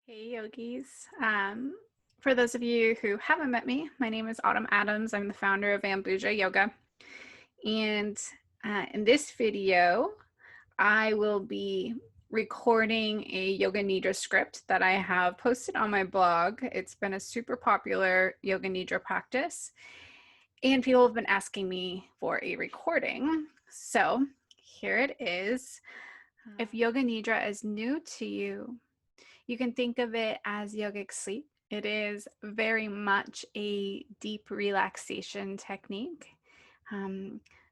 Hey yogis. For those of you who haven't met me, my name is Autumn Adams. I'm the founder of Ambuja Yoga. And in this video, I will be recording a Yoga Nidra script that I have posted on my blog. It's been a super popular Yoga Nidra practice, and people have been asking me for a recording. So here it is. If Yoga Nidra is new to you, you can think of it as yogic sleep. It is very much a deep relaxation technique.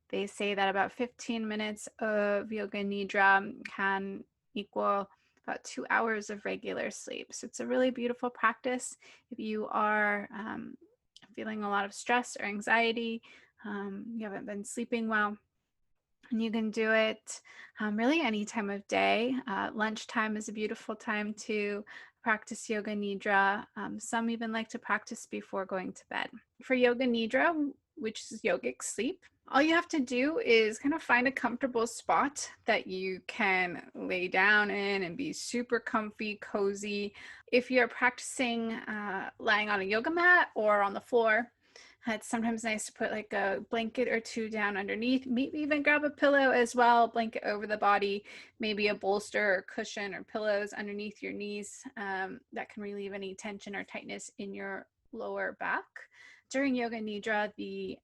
They say that about 15 minutes of yoga nidra can equal about 2 hours of regular sleep. So it's a really beautiful practice if you are feeling a lot of stress or anxiety, you haven't been sleeping well. And you can do it really any time of day. Lunchtime is a beautiful time to practice yoga nidra. Some even like to practice before going to bed. For yoga nidra, which is yogic sleep, all you have to do is kind of find a comfortable spot that you can lay down in and be super comfy, cozy. If you're practicing lying on a yoga mat or on the floor, it's sometimes nice to put like a blanket or two down underneath, maybe even grab a pillow as well, blanket over the body, maybe a bolster or cushion or pillows underneath your knees that can relieve any tension or tightness in your lower back. During yoga nidra, the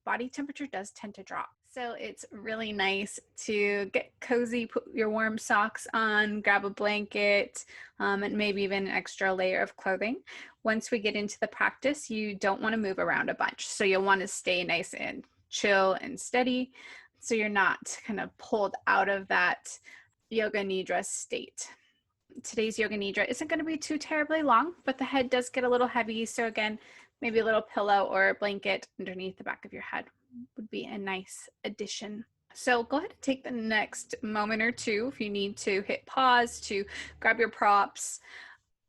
body temperature does tend to drop. So it's really nice to get cozy, put your warm socks on, grab a blanket, and maybe even an extra layer of clothing. Once we get into the practice, you don't want to move around a bunch. So you'll want to stay nice and chill and steady so you're not kind of pulled out of that yoga nidra state. Today's yoga nidra isn't going to be too terribly long, but the head does get a little heavy. So again, maybe a little pillow or a blanket underneath the back of your head would be a nice addition. So go ahead and take the next moment or two if you need to hit pause to grab your props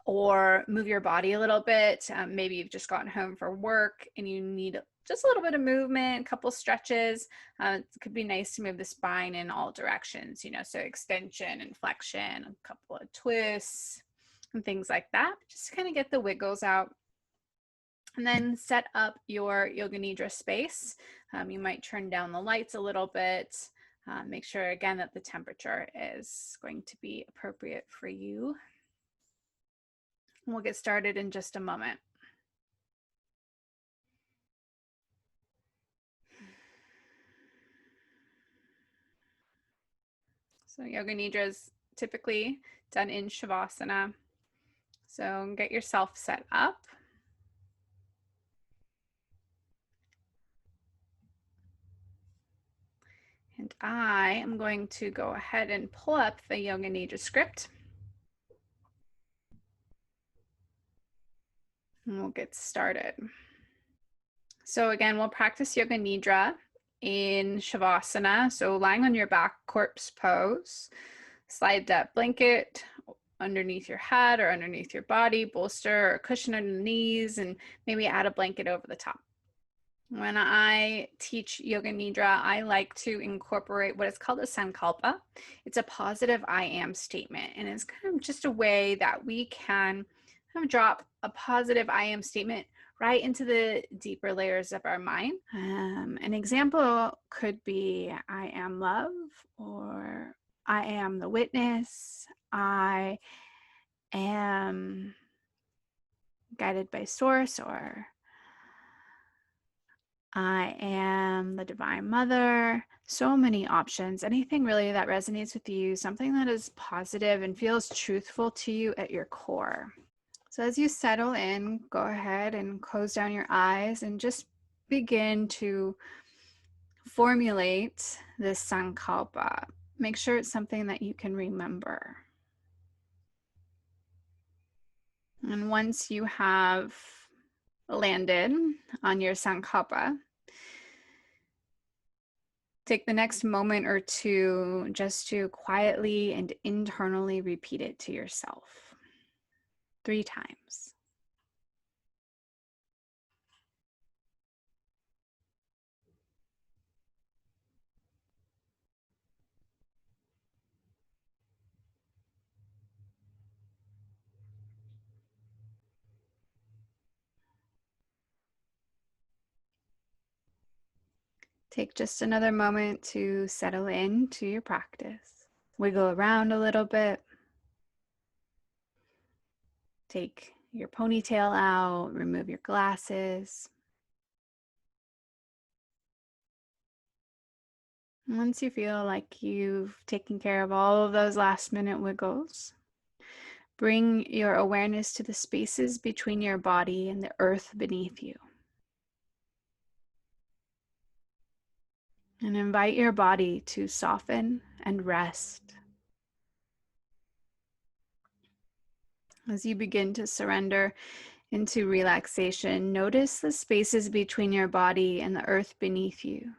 or move your body a little bit. Maybe you've just gotten home from work and you need just a little bit of movement, a couple stretches. It could be nice to move the spine in all directions, so extension and flexion, a couple of twists and things like that, just to kind of get the wiggles out. And then set up your yoga nidra space. You might turn down the lights a little bit. Make sure again that the temperature is going to be appropriate for you. We'll get started in just a moment. So yoga nidra is typically done in shavasana. So get yourself set up. And I am going to go ahead and pull up the yoga nidra script. And we'll get started. So again, we'll practice yoga nidra in shavasana. So lying on your back, corpse pose. Slide that blanket underneath your head or underneath your body, bolster or cushion under the knees, and maybe add a blanket over the top. When I teach yoga nidra, I like to incorporate what is called a sankalpa. It's a positive I am statement, and it's kind of just a way that we can kind of drop a positive I am statement right into the deeper layers of our mind. An example could be I am love, or I am the witness, I am guided by source, or I am the divine mother. So many options, anything really that resonates with you, something that is positive and feels truthful to you at your core. So as you settle in, go ahead and close down your eyes and just begin to formulate this sankalpa. Make sure it's something that you can remember. And once you have landed on your sankalpa, take the next moment or two just to quietly and internally repeat it to yourself 3 times. Take just another moment to settle into your practice. Wiggle around a little bit. Take your ponytail out, remove your glasses. Once you feel like you've taken care of all of those last-minute wiggles, bring your awareness to the spaces between your body and the earth beneath you. And invite your body to soften and rest. As you begin to surrender into relaxation, notice the spaces between your body and the earth beneath you,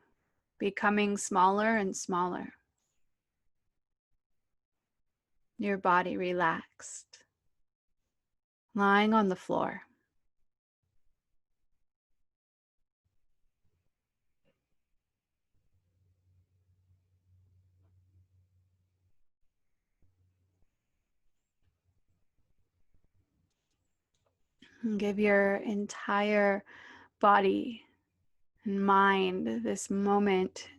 becoming smaller and smaller. Your body relaxed, lying on the floor. And give your entire body and mind this moment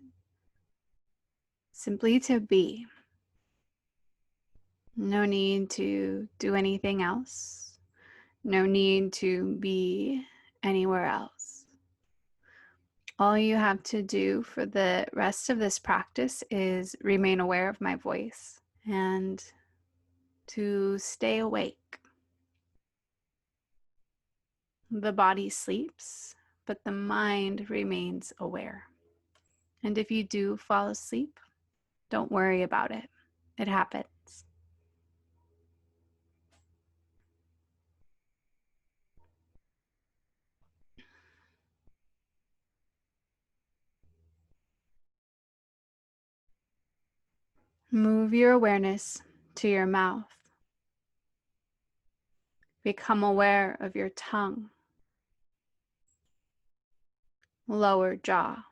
simply to be. No need to do anything else. No need to be anywhere else. All you have to do for the rest of this practice is remain aware of my voice and to stay awake. The body sleeps, but the mind remains aware. And if you do fall asleep, don't worry about it. It happens. Move your awareness to your mouth. Become aware of your tongue, lower jaw,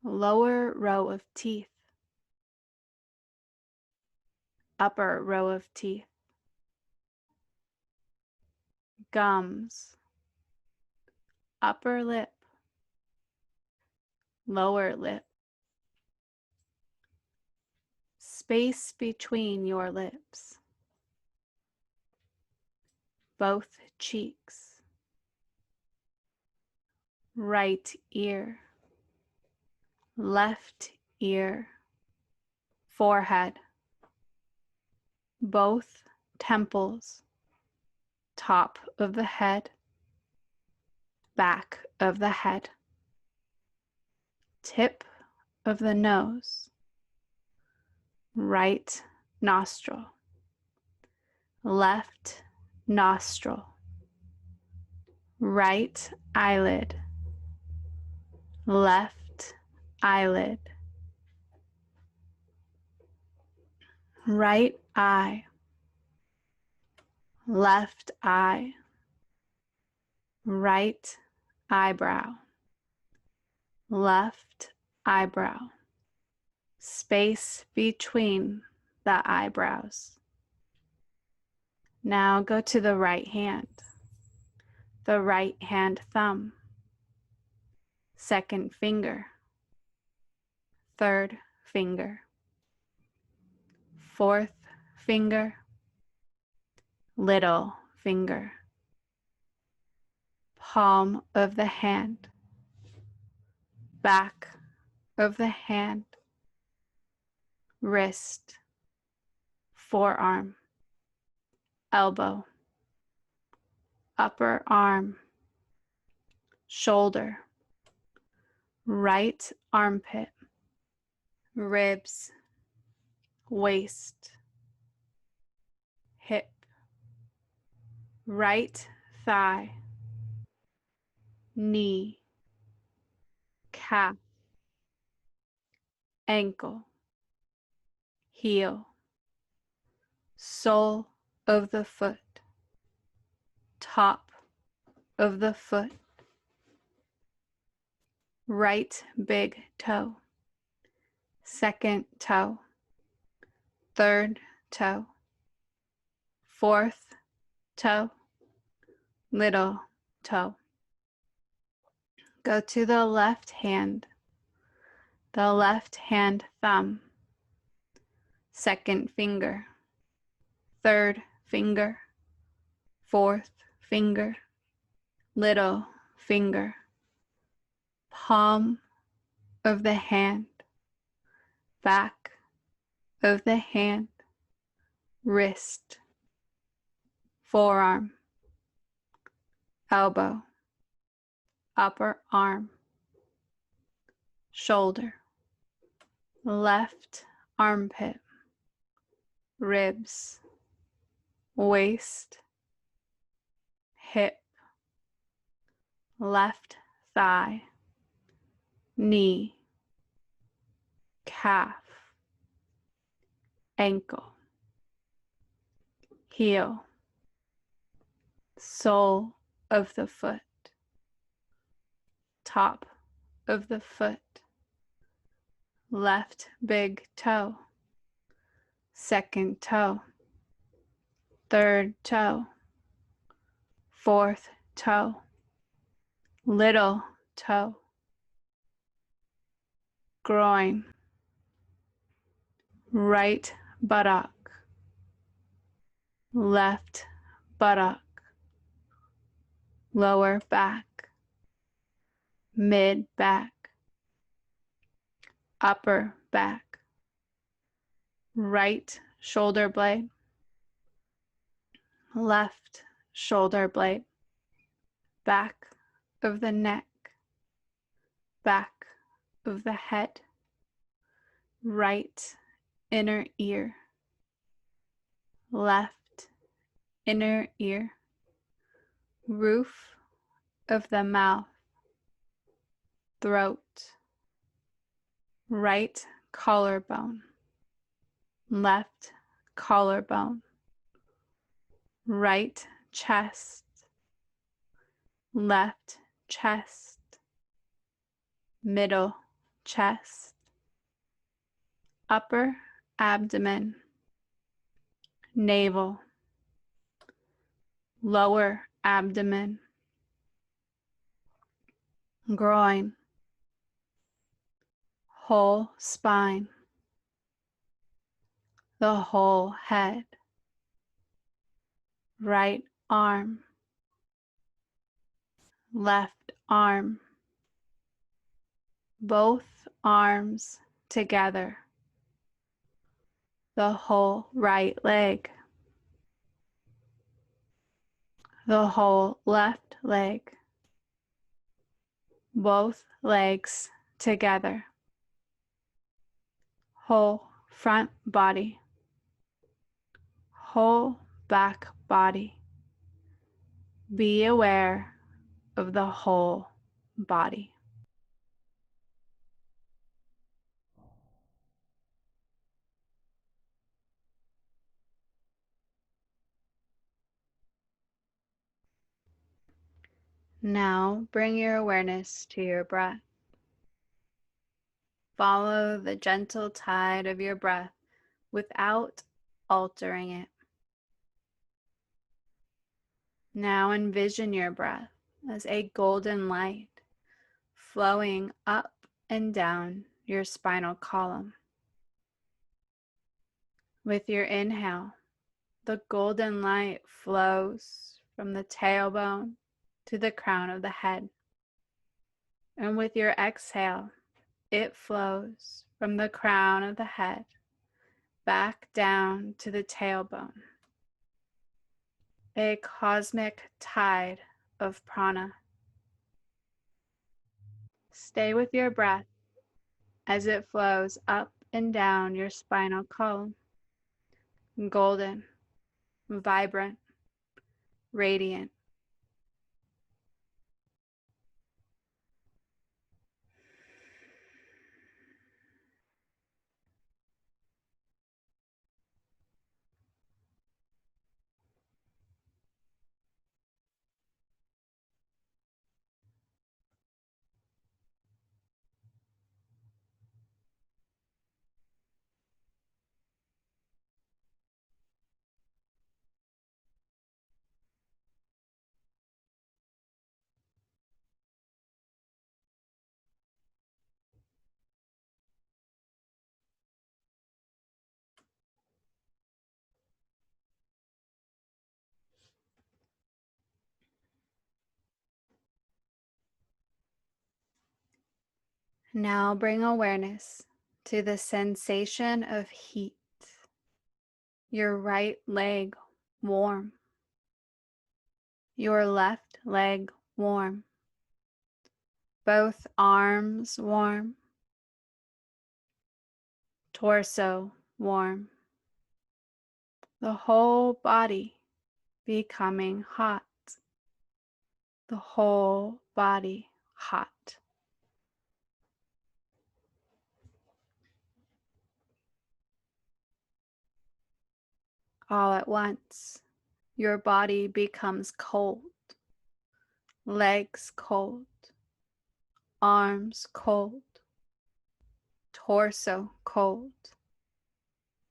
lower row of teeth, upper row of teeth, gums, upper lip, lower lip, space between your lips, both cheeks, right ear, left ear, forehead, both temples, top of the head, back of the head, tip of the nose, right nostril, left nostril, right eyelid, left eyelid, right eye, left eye, right eyebrow, left eyebrow, space between the eyebrows. Now go to the right hand thumb, second finger, third finger, fourth finger, little finger, palm of the hand, back of the hand, wrist, forearm, elbow, upper arm, shoulder, right armpit, ribs, waist, hip, right thigh, knee, calf, ankle, heel, sole of the foot, top of the foot, right big toe, second toe, third toe, fourth toe, little toe. Go to the left hand thumb, second finger, third finger, fourth finger, little finger, palm of the hand, back of the hand, wrist, forearm, elbow, upper arm, shoulder, left armpit, ribs, waist, hip, left thigh, knee, calf, ankle, heel, sole of the foot, top of the foot, left big toe, second toe, third toe, fourth toe, little toe, groin, right buttock, left buttock, lower back, mid back, upper back, right shoulder blade, left shoulder blade, back of the neck, back of the head, right inner ear, left inner ear, roof of the mouth, throat, right collarbone, left collarbone, right chest, left chest, middle chest, upper abdomen, navel, lower abdomen, groin, whole spine, the whole head, right arm, left arm, both arms together, the whole right leg, the whole left leg, both legs together, whole front body, whole back body. Be aware of the whole body. Now bring your awareness to your breath. Follow the gentle tide of your breath without altering it. Now envision your breath as a golden light flowing up and down your spinal column. With your inhale, the golden light flows from the tailbone to the crown of the head. And with your exhale, it flows from the crown of the head back down to the tailbone. A cosmic tide of prana. Stay with your breath as it flows up and down your spinal column. Golden, vibrant, radiant. Now bring awareness to the sensation of heat. Your right leg warm. Your left leg warm. Both arms warm. Torso warm. The whole body becoming hot. The whole body hot. All at once, your body becomes cold. Legs cold. Arms cold. Torso cold.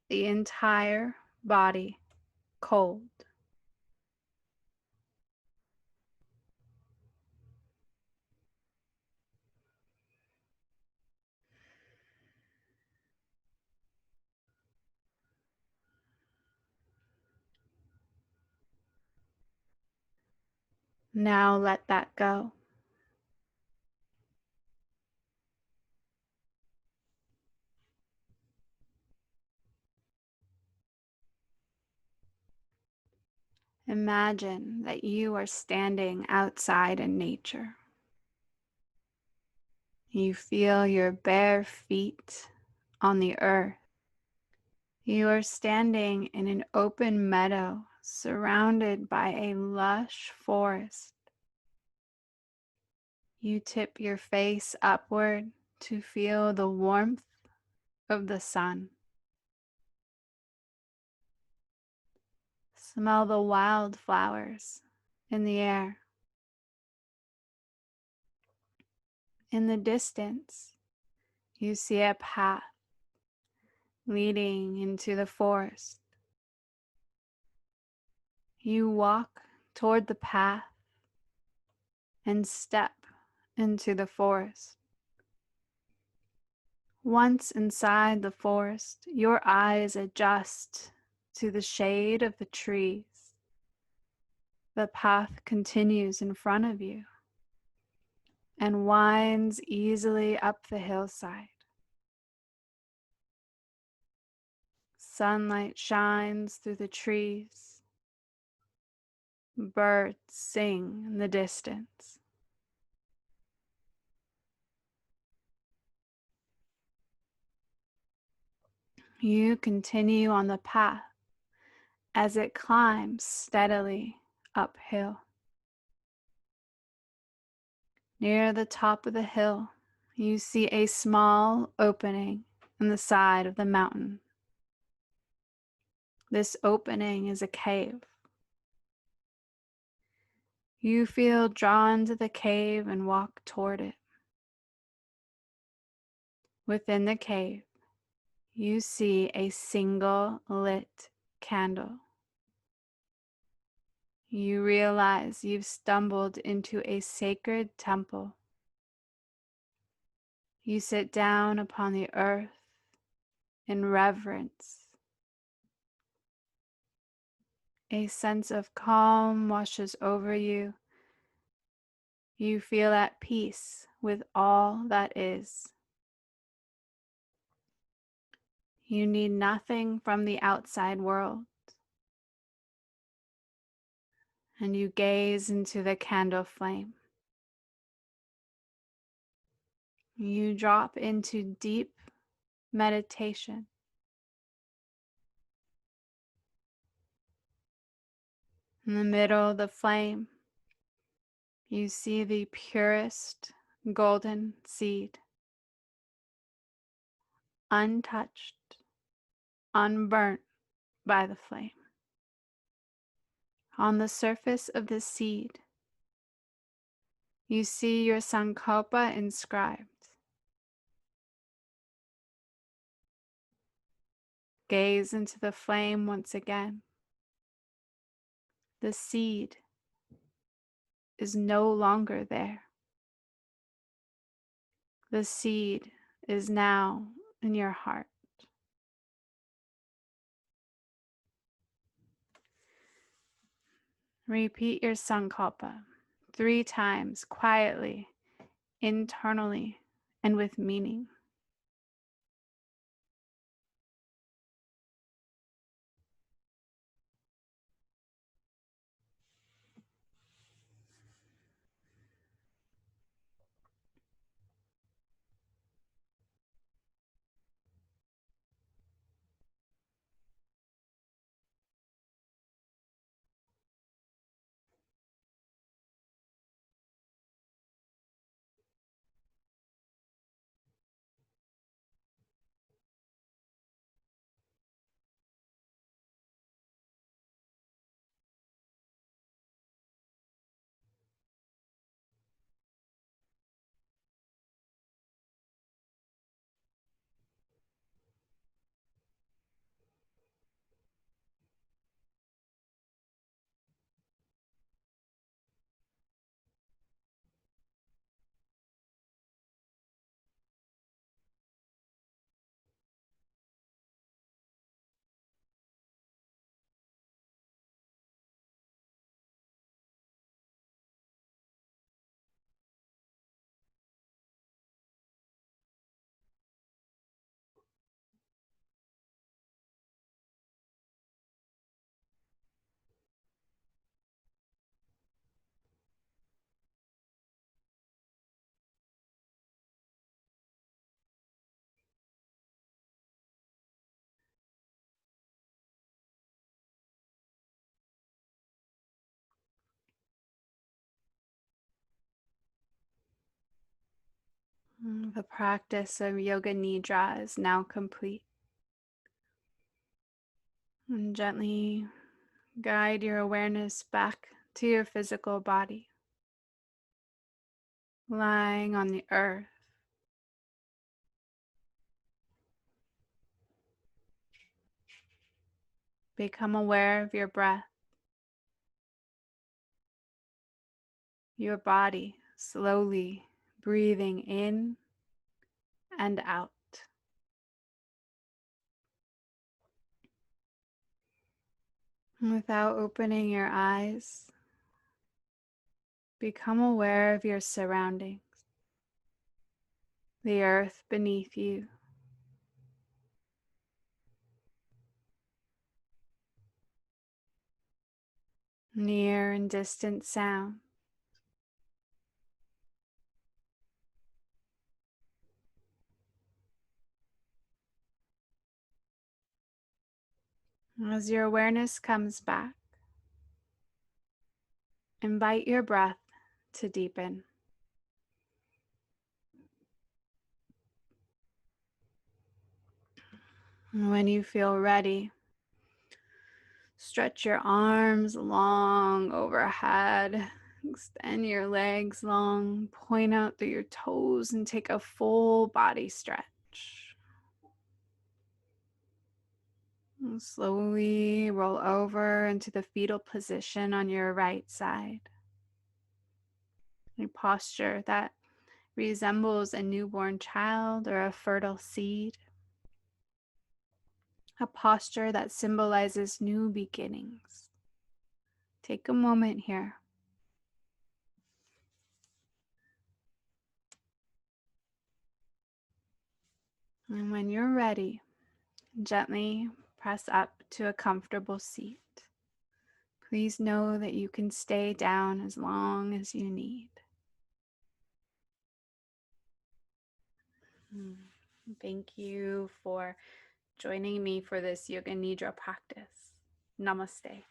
The entire body cold. Now let that go. Imagine that you are standing outside in nature. You feel your bare feet on the earth. You are standing in an open meadow surrounded by a lush forest. You tip your face upward to feel the warmth of the sun. Smell the wildflowers in the air. In the distance, you see a path leading into the forest. You walk toward the path and step into the forest. Once inside the forest, your eyes adjust to the shade of the trees. The path continues in front of you and winds easily up the hillside. Sunlight shines through the trees. Birds sing in the distance. You continue on the path as it climbs steadily uphill. Near the top of the hill, you see a small opening in the side of the mountain. This opening is a cave. You feel drawn to the cave and walk toward it. Within the cave, you see a single lit candle. You realize you've stumbled into a sacred temple. You sit down upon the earth in reverence. A sense of calm washes over you. You feel at peace with all that is. You need nothing from the outside world. And you gaze into the candle flame. You drop into deep meditation. In the middle of the flame, you see the purest golden seed, untouched, unburnt by the flame. On the surface of the seed, you see your sankalpa inscribed. Gaze into the flame once again. The seed is no longer there. The seed is now in your heart. Repeat your sankalpa 3 times quietly, internally, and with meaning. The practice of Yoga Nidra is now complete. And gently guide your awareness back to your physical body, lying on the earth. Become aware of your breath, your body slowly breathing in and out. Without opening your eyes, become aware of your surroundings, the earth beneath you, near and distant sound. As your awareness comes back, invite your breath to deepen. When you feel ready, stretch your arms long overhead, extend your legs long, point out through your toes, and take a full body stretch. And slowly roll over into the fetal position on your right side. A posture that resembles a newborn child or a fertile seed. A posture that symbolizes new beginnings. Take a moment here. And when you're ready, gently press up to a comfortable seat. Please know that you can stay down as long as you need. Thank you for joining me for this Yoga Nidra practice. Namaste.